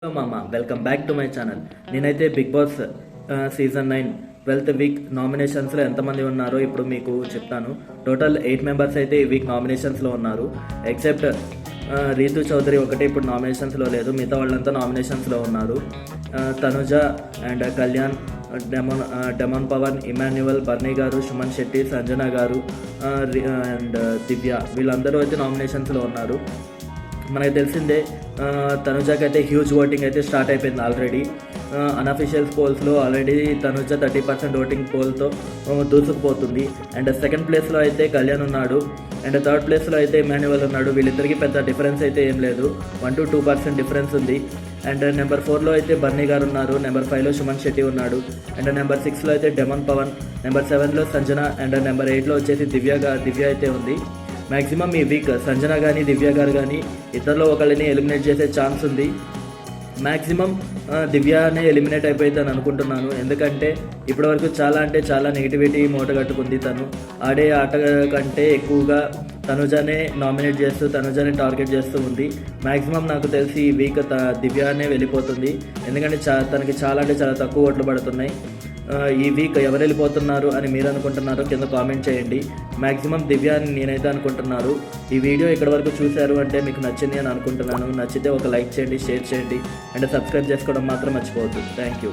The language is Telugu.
హలో మామ, welcome back to my channel. నేనైతే Big Boss season 9 12th week నామినేషన్స్లో ఎంతమంది ఉన్నారో ఇప్పుడు మీకు చెప్తాను. టోటల్ 8 మెంబర్స్ అయితే ఈ వీక్ నామినేషన్స్లో ఉన్నారు. ఎక్సెప్ట్ రీతు చౌదరి ఒకటే ఇప్పుడు నామినేషన్స్లో లేదు. మిగతా వాళ్ళంతా నామినేషన్స్లో ఉన్నారు. Tanuja and Kalyan, demon Pavan, Emmanuel, Bharani గారు, సుమన్ శెట్టి, సంజన గారు అండ్ దివ్య, వీళ్ళందరూ అయితే నామినేషన్స్లో ఉన్నారు. మనకు తెలిసిందే తనుజకి అయితే హ్యూజ్ ఓటింగ్ అయితే స్టార్ట్ అయిపోయింది ఆల్రెడీ. అన్అఫీషియల్ పోల్స్లో ఆల్రెడీ తనుజ 30% ఓటింగ్ పోల్తో దూసుకుపోతుంది. అండ్ సెకండ్ ప్లేస్లో అయితే కళ్యాణ్ ఉన్నాడు. అండ్ థర్డ్ ప్లేస్లో అయితే ఇమాన్యువల్ ఉన్నాడు. వీళ్ళిద్దరికీ పెద్ద డిఫరెన్స్ అయితే ఏం లేదు, 1 to 2% డిఫరెన్స్ ఉంది. అండ్ నెంబర్ 4లో అయితే బర్నీ గారు ఉన్నారు. నెంబర్ 5లో సుమన్ శెట్టి ఉన్నాడు. అండ్ నెంబర్ 6లో అయితే డెమన్ పవన్, నెంబర్ 7లో సంజన, అండ్ నెంబర్ 8లో వచ్చేసి దివ్య అయితే ఉంది. మ్యాక్సిమం ఈ వీక్ సంజన కానీ దివ్య గారు కానీ ఇద్దరిలో ఒకళ్ళని ఎలిమినేట్ చేసే ఛాన్స్ ఉంది. మ్యాక్సిమం దివ్యనే ఎలిమినేట్ అయిపోయిందని అనుకుంటున్నాను. ఎందుకంటే ఇప్పటివరకు చాలా నెగిటివిటీ మూట కట్టుకుంది. తను ఆడే ఆట కంటే ఎక్కువగా తనుజానే నామినేట్ చేస్తూ తనుజానే టార్గెట్ చేస్తూ ఉంది. మ్యాక్సిమం నాకు తెలిసి ఈ వీక్ దివ్యనే వెళ్ళిపోతుంది. ఎందుకంటే తనకి చాలా తక్కువ ఓట్లు పడుతున్నాయి. ఈ వీక్ ఎవరు వెళ్ళిపోతున్నారు అని మీరు అనుకుంటున్నారో కింద కామెంట్ చేయండి. మ్యాక్సిమం దివ్య అని నేనైతే అనుకుంటున్నారు. ఈ వీడియో ఇక్కడ వరకు చూశారు అంటే మీకు నచ్చింది అని అనుకుంటున్నాను. నచ్చితే ఒక లైక్ చేయండి, షేర్ చేయండి అండ్ సబ్స్క్రైబ్ చేసుకోవడం మాత్రం మర్చిపోవద్దు. Thank you.